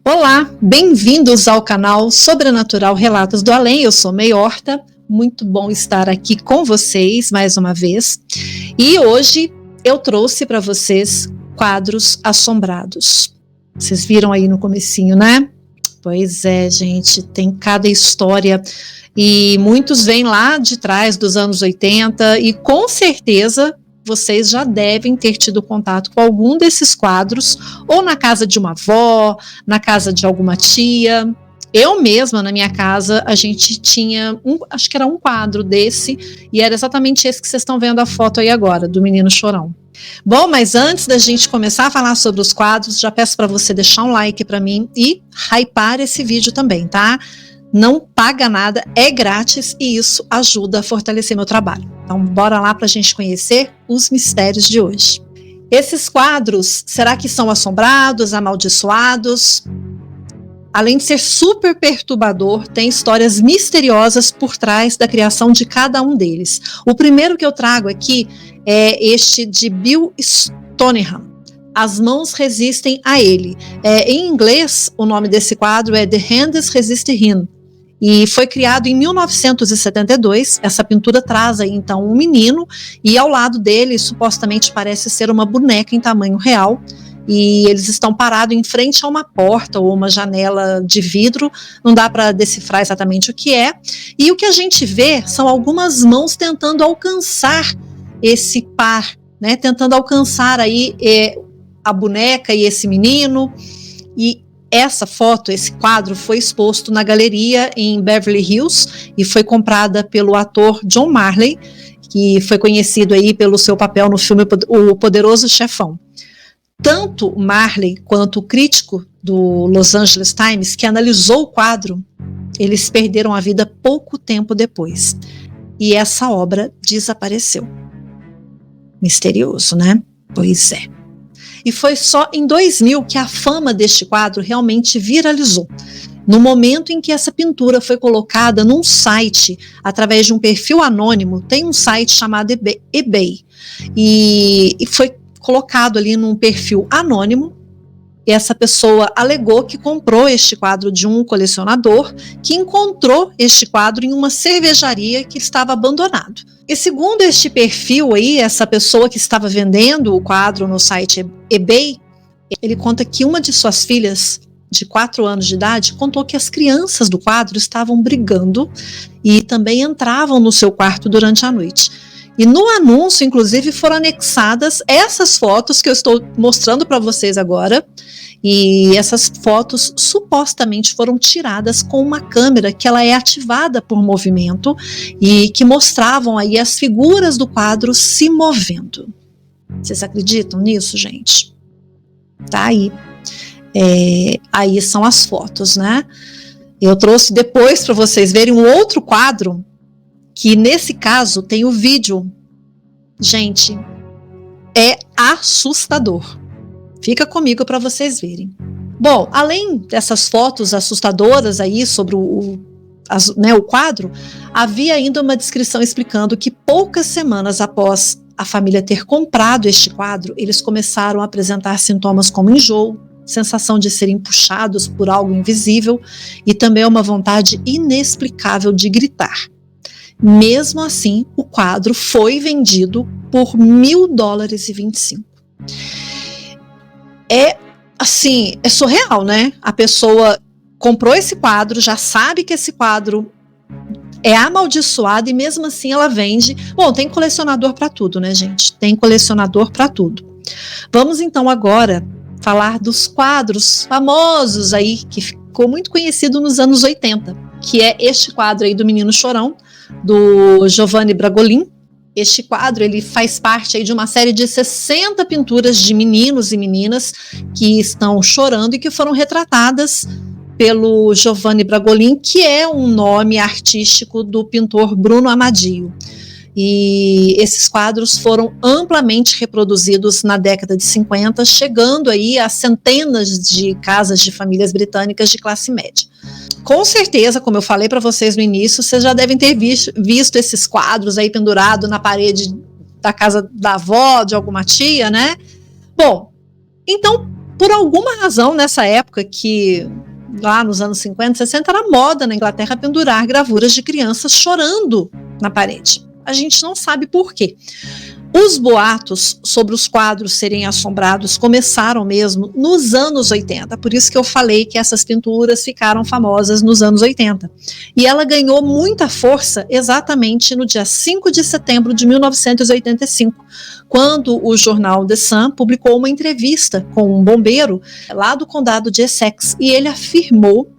Olá, bem-vindos ao canal Sobrenatural Relatos do Além. Eu sou May Horta, muito bom estar aqui com vocês mais uma vez. E hoje eu trouxe para vocês quadros assombrados. Vocês viram aí no comecinho, né? Pois é, gente, tem cada história e muitos vêm lá de trás dos anos 80 e com certeza vocês já devem ter tido contato com algum desses quadros, ou na casa de uma avó, na casa de alguma tia. Eu mesma, na minha casa, a gente tinha, acho que era um quadro desse, e era exatamente esse que vocês estão vendo a foto aí agora, do Menino Chorão. Bom, mas antes da gente começar a falar sobre os quadros, já peço para você deixar um like para mim e hypar esse vídeo também, tá? Não paga nada, é grátis e isso ajuda a fortalecer meu trabalho. Então bora lá para a gente conhecer os mistérios de hoje. Esses quadros, será que são assombrados, amaldiçoados? Além de ser super perturbador, tem histórias misteriosas por trás da criação de cada um deles. O primeiro que eu trago aqui é este de Bill Stoneham. As mãos resistem a ele. Em inglês, o nome desse quadro é The Hands Resist Him. E foi criado em 1972, essa pintura traz aí então um menino, e ao lado dele supostamente parece ser uma boneca em tamanho real, e eles estão parados em frente a uma porta ou uma janela de vidro, não dá para decifrar exatamente o que é, e o que a gente vê são algumas mãos tentando alcançar esse par, né, tentando alcançar aí a boneca e esse menino, e essa foto, esse quadro foi exposto na galeria em Beverly Hills e foi comprada pelo ator John Marley, que foi conhecido aí pelo seu papel no filme O Poderoso Chefão. Tanto o Marley quanto o crítico do Los Angeles Times, que analisou o quadro, eles perderam a vida pouco tempo depois. E essa obra desapareceu. Misterioso, né? Pois é. E foi só em 2000 que a fama deste quadro realmente viralizou. No momento em que essa pintura foi colocada num site, através de um perfil anônimo, tem um site chamado eBay, e foi colocado ali num perfil anônimo, e essa pessoa alegou que comprou este quadro de um colecionador que encontrou este quadro em uma cervejaria que estava abandonado. E segundo este perfil aí, essa pessoa que estava vendendo o quadro no site eBay, ele conta que uma de suas filhas, de 4 anos de idade, contou que as crianças do quadro estavam brigando e também entravam no seu quarto durante a noite. E no anúncio, inclusive, foram anexadas essas fotos que eu estou mostrando para vocês agora. E essas fotos supostamente foram tiradas com uma câmera que ela é ativada por movimento e que mostravam aí as figuras do quadro se movendo. Vocês acreditam nisso, gente? Tá aí. Aí são as fotos, né? Eu trouxe depois para vocês verem um outro quadro que nesse caso tem o vídeo. Gente, é assustador. Fica comigo para vocês verem. Bom, além dessas fotos assustadoras aí sobre o quadro, havia ainda uma descrição explicando que poucas semanas após a família ter comprado este quadro, eles começaram a apresentar sintomas como enjoo, sensação de serem puxados por algo invisível e também uma vontade inexplicável de gritar. Mesmo assim, o quadro foi vendido por $1.000,25. É surreal, né? A pessoa comprou esse quadro, já sabe que esse quadro é amaldiçoado e mesmo assim ela vende. Bom, tem colecionador para tudo, né, gente? Tem colecionador para tudo. Vamos então agora falar dos quadros famosos aí, que ficou muito conhecido nos anos 80, que é este quadro aí do Menino Chorão, do Giovanni Bragolin. Este quadro ele faz parte aí de uma série de 60 pinturas de meninos e meninas que estão chorando e que foram retratadas pelo Giovanni Bragolin, que é um nome artístico do pintor Bruno Amadio. E esses quadros foram amplamente reproduzidos na década de 50, chegando aí a centenas de casas de famílias britânicas de classe média. Com certeza, como eu falei para vocês no início, vocês já devem ter visto esses quadros aí pendurados na parede da casa da avó, de alguma tia, né? Bom, então por alguma razão, nessa época que, lá nos anos 50, 60, era moda na Inglaterra pendurar gravuras de crianças chorando na parede. A gente não sabe por quê. Os boatos sobre os quadros serem assombrados começaram mesmo nos anos 80, por isso que eu falei que essas pinturas ficaram famosas nos anos 80. E ela ganhou muita força exatamente no dia 5 de setembro de 1985, quando o jornal The Sun publicou uma entrevista com um bombeiro lá do condado de Essex, e ele afirmou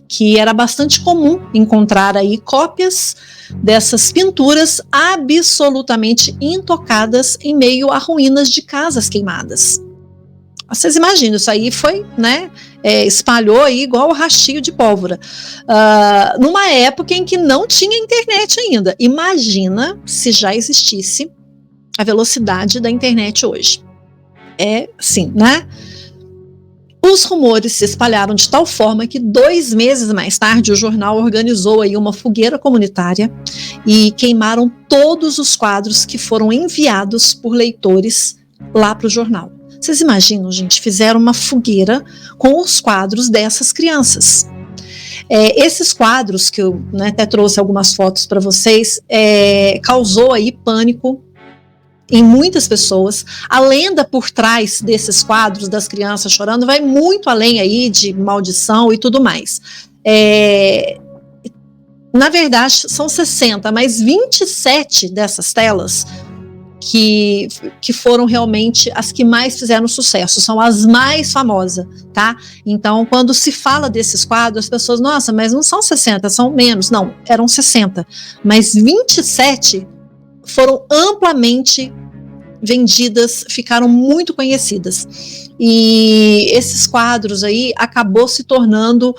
que era bastante comum encontrar aí cópias dessas pinturas absolutamente intocadas em meio a ruínas de casas queimadas. Vocês imaginam, isso aí foi, né, espalhou aí igual o rastilho de pólvora, numa época em que não tinha internet ainda. Imagina se já existisse a velocidade da internet hoje. É sim, né? Os rumores se espalharam de tal forma que 2 meses mais tarde o jornal organizou aí uma fogueira comunitária e queimaram todos os quadros que foram enviados por leitores lá para o jornal. Vocês imaginam, gente, fizeram uma fogueira com os quadros dessas crianças. Esses quadros, que eu, né, até trouxe algumas fotos para vocês, causou aí pânico em muitas pessoas. A lenda por trás desses quadros das crianças chorando vai muito além aí de maldição e tudo mais. Na verdade, são 60, mas 27 dessas telas que foram realmente as que mais fizeram sucesso, são as mais famosas, tá? Então, quando se fala desses quadros, as pessoas, nossa, mas não são 60, são menos. Não, eram 60, mas 27 foram amplamente vendidas, ficaram muito conhecidas. E esses quadros aí acabou se tornando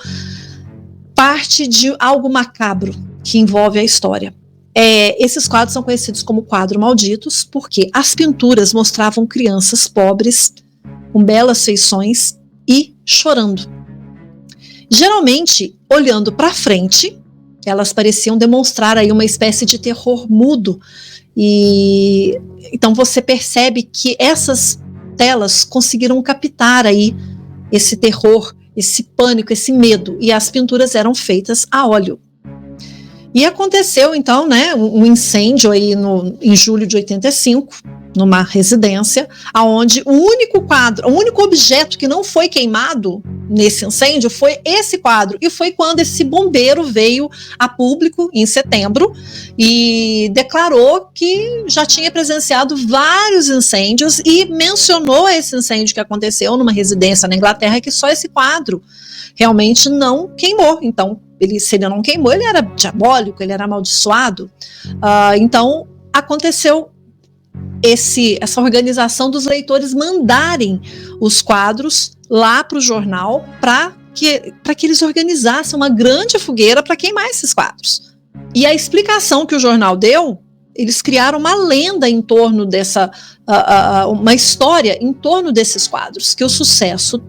parte de algo macabro que envolve a história. Esses quadros são conhecidos como quadros malditos porque as pinturas mostravam crianças pobres, com belas feições e chorando. Geralmente, olhando para frente, elas pareciam demonstrar aí uma espécie de terror mudo. E então você percebe que essas telas conseguiram captar aí esse terror, esse pânico, esse medo, e as pinturas eram feitas a óleo. E aconteceu então, né, um incêndio aí em julho de 85, numa residência, aonde o único objeto que não foi queimado nesse incêndio foi esse quadro, e foi quando esse bombeiro veio a público em setembro e declarou que já tinha presenciado vários incêndios e mencionou esse incêndio que aconteceu numa residência na Inglaterra, que só esse quadro realmente não queimou. Então, se ele não queimou, ele era diabólico, ele era amaldiçoado. Então, aconteceu essa organização dos leitores mandarem os quadros lá para o jornal para que eles organizassem uma grande fogueira para queimar esses quadros. E a explicação que o jornal deu, eles criaram uma lenda em torno uma história em torno desses quadros, que o sucesso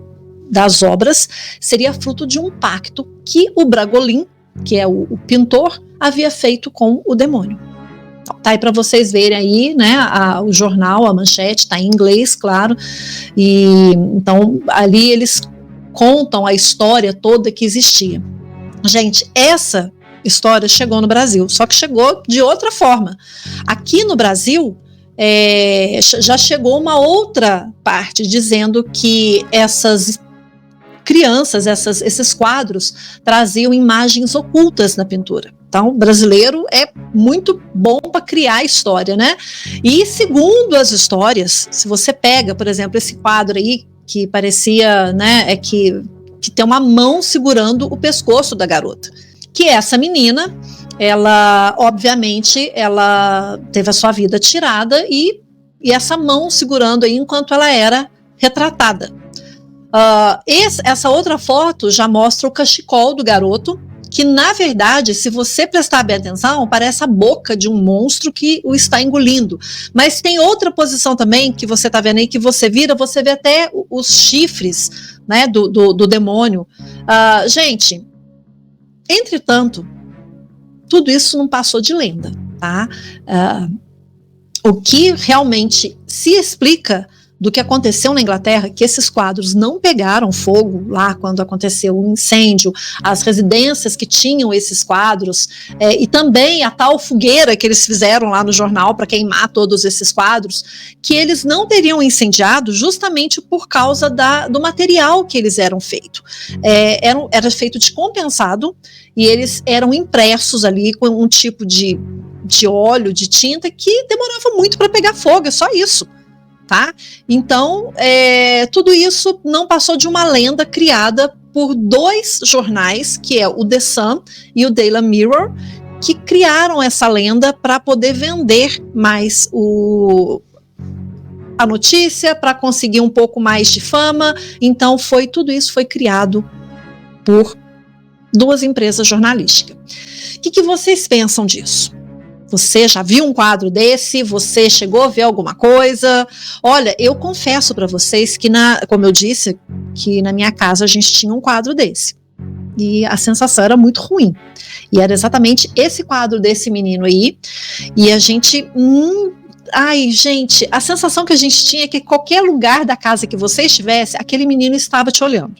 das obras seria fruto de um pacto que o Bragolin, que é o pintor, havia feito com o demônio. Tá aí para vocês verem aí, né, o jornal, a manchete, tá em inglês, claro, e então ali eles contam a história toda que existia. Gente, essa história chegou no Brasil, só que chegou de outra forma. Aqui no Brasil, já chegou uma outra parte dizendo que essas crianças, esses quadros traziam imagens ocultas na pintura. Então, o brasileiro é muito bom para criar história, né? E segundo as histórias, se você pega, por exemplo, esse quadro aí, que parecia, né, que tem uma mão segurando o pescoço da garota, que essa menina, ela, obviamente, ela teve a sua vida tirada e essa mão segurando aí enquanto ela era retratada. Essa outra foto já mostra o cachecol do garoto, que na verdade, se você prestar bem atenção, parece a boca de um monstro que o está engolindo. Mas tem outra posição também que você está vendo aí, que você vê até os chifres, né, do demônio. Gente, entretanto, tudo isso não passou de lenda, tá? O que realmente se explica do que aconteceu na Inglaterra, que esses quadros não pegaram fogo lá quando aconteceu o incêndio, as residências que tinham esses quadros, e também a tal fogueira que eles fizeram lá no jornal para queimar todos esses quadros, que eles não teriam incendiado justamente por causa do material que eles eram feitos. Era feito de compensado e eles eram impressos ali com um tipo de óleo, de tinta, que demorava muito para pegar fogo, é só isso. Tá? Então, tudo isso não passou de uma lenda criada por 2 jornais, que é o The Sun e o Daily Mirror, que criaram essa lenda para poder vender mais a notícia, para conseguir um pouco mais de fama. Então, tudo isso foi criado por 2 empresas jornalísticas. O que vocês pensam disso? Você já viu um quadro desse? Você chegou a ver alguma coisa? Olha, eu confesso para vocês que, como eu disse, que na minha casa a gente tinha um quadro desse. E a sensação era muito ruim. E era exatamente esse quadro desse menino aí. E a gente... gente, a sensação que a gente tinha é que qualquer lugar da casa que você estivesse, aquele menino estava te olhando.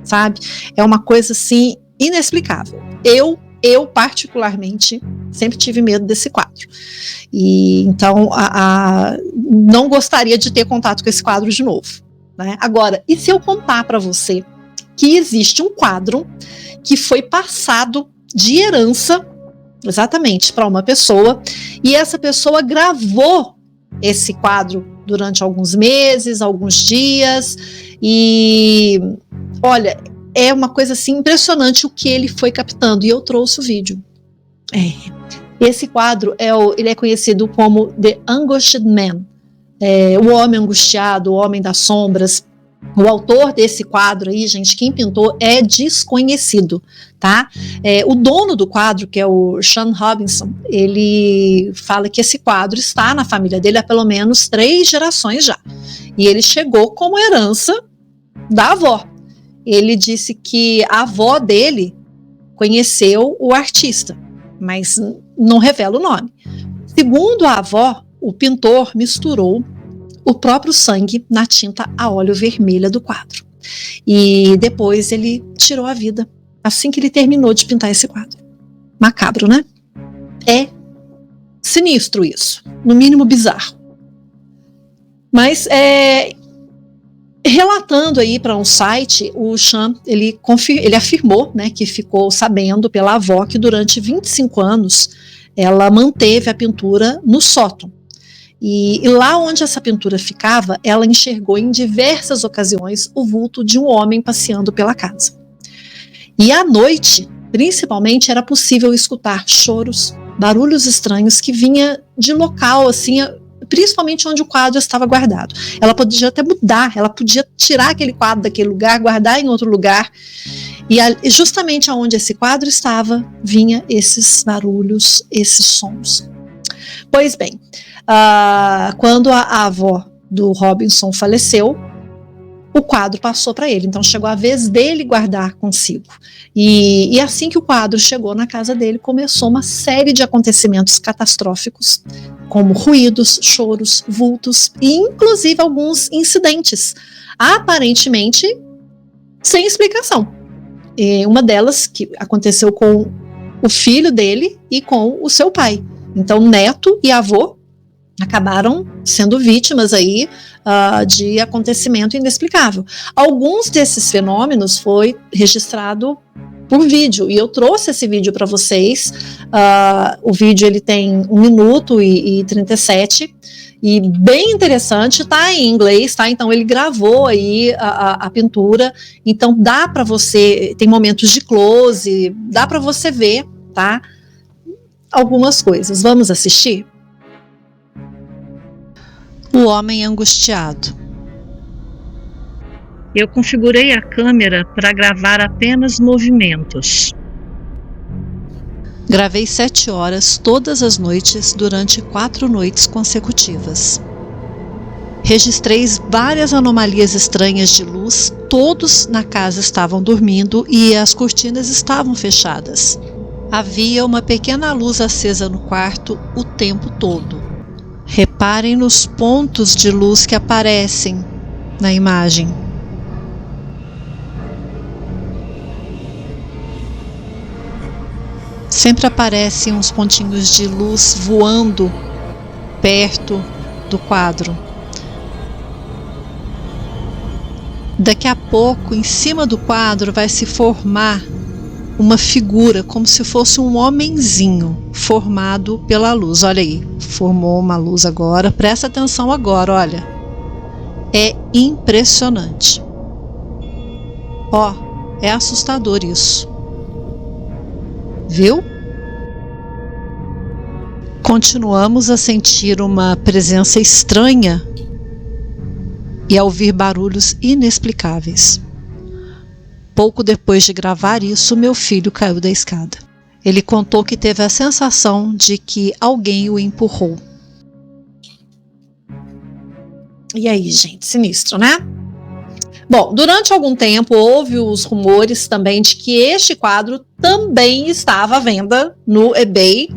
Sabe? É uma coisa, assim, inexplicável. Eu particularmente sempre tive medo desse quadro, e então não gostaria de ter contato com esse quadro de novo, né? Agora, e se eu contar para você que existe um quadro que foi passado de herança exatamente para uma pessoa, e essa pessoa gravou esse quadro durante alguns meses, alguns dias, e olha, é uma coisa assim impressionante o que ele foi captando, e eu trouxe o vídeo. Esse quadro ele é conhecido como The Anguished Man, o homem angustiado, o homem das sombras. O autor desse quadro aí, gente, quem pintou é desconhecido, tá? O dono do quadro, que é o Sean Robinson, ele fala que esse quadro está na família dele há pelo menos 3 gerações já, e ele chegou como herança da avó. Ele disse que a avó dele conheceu o artista, mas não revela o nome. Segundo a avó, o pintor misturou o próprio sangue na tinta a óleo vermelha do quadro. E depois ele tirou a vida, assim que ele terminou de pintar esse quadro. Macabro, né? É sinistro isso, no mínimo bizarro. Mas relatando aí para um site, o Sean, ele afirmou, né, que ficou sabendo pela avó que durante 25 anos ela manteve a pintura no sótão. E lá onde essa pintura ficava, ela enxergou em diversas ocasiões o vulto de um homem passeando pela casa. E à noite, principalmente, era possível escutar choros, barulhos estranhos que vinha de local, assim, principalmente onde o quadro estava guardado. Ela podia até mudar, ela podia tirar aquele quadro daquele lugar, guardar em outro lugar, e justamente onde esse quadro estava, vinha esses barulhos, esses sons. Pois bem, quando a avó do Robinson faleceu, o quadro passou para ele, então chegou a vez dele guardar consigo. E assim que o quadro chegou na casa dele, começou uma série de acontecimentos catastróficos, como ruídos, choros, vultos e inclusive alguns incidentes, aparentemente sem explicação. E uma delas que aconteceu com o filho dele e com o seu pai. Então, neto e avô acabaram sendo vítimas aí de acontecimento inexplicável. Alguns desses fenômenos foi registrado por vídeo, e eu trouxe esse vídeo para vocês. O vídeo ele tem 1 minuto e 37, e bem interessante, tá em inglês, tá? Então ele gravou aí a pintura, então dá para você, tem momentos de close, dá para você ver, tá? Algumas coisas. Vamos assistir? O homem angustiado. Eu configurei a câmera para gravar apenas movimentos. Gravei 7 horas todas as noites durante 4 noites consecutivas. Registrei várias anomalias estranhas de luz, todos na casa estavam dormindo e as cortinas estavam fechadas. Havia uma pequena luz acesa no quarto o tempo todo. Reparem nos pontos de luz que aparecem na imagem. Sempre aparecem uns pontinhos de luz voando perto do quadro. Daqui a pouco, em cima do quadro, vai se formar uma figura, como se fosse um homenzinho formado pela luz. Olha aí, formou uma luz agora. Presta atenção agora, olha. É impressionante. Ó, é assustador isso. Viu? Continuamos a sentir uma presença estranha e a ouvir barulhos inexplicáveis. Pouco depois de gravar isso, meu filho caiu da escada. Ele contou que teve a sensação de que alguém o empurrou. E aí, gente, sinistro, né? Bom, durante algum tempo houve os rumores também de que este quadro também estava à venda no eBay,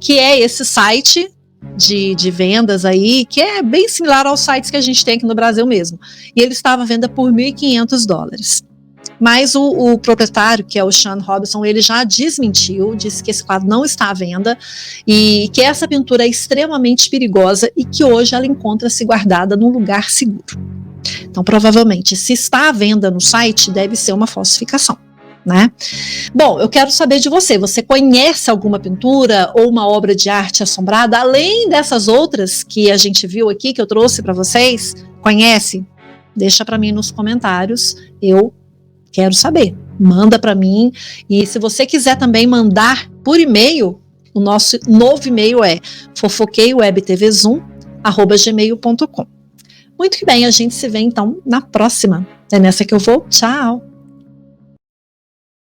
que é esse site de vendas aí, que é bem similar aos sites que a gente tem aqui no Brasil mesmo. E ele estava à venda por $1.500. Mas o proprietário, que é o Sean Robinson, ele já desmentiu, disse que esse quadro não está à venda e que essa pintura é extremamente perigosa e que hoje ela encontra-se guardada num lugar seguro. Então, provavelmente, se está à venda no site, deve ser uma falsificação, né? Bom, eu quero saber de você. Você conhece alguma pintura ou uma obra de arte assombrada, além dessas outras que a gente viu aqui, que eu trouxe para vocês? Conhece? Deixa para mim nos comentários. Eu quero saber. Manda para mim. E se você quiser também mandar por e-mail, o nosso novo e-mail é fofoqueiowebtvzoom@gmail.com. Muito que bem, a gente se vê então na próxima. É nessa que eu vou. Tchau!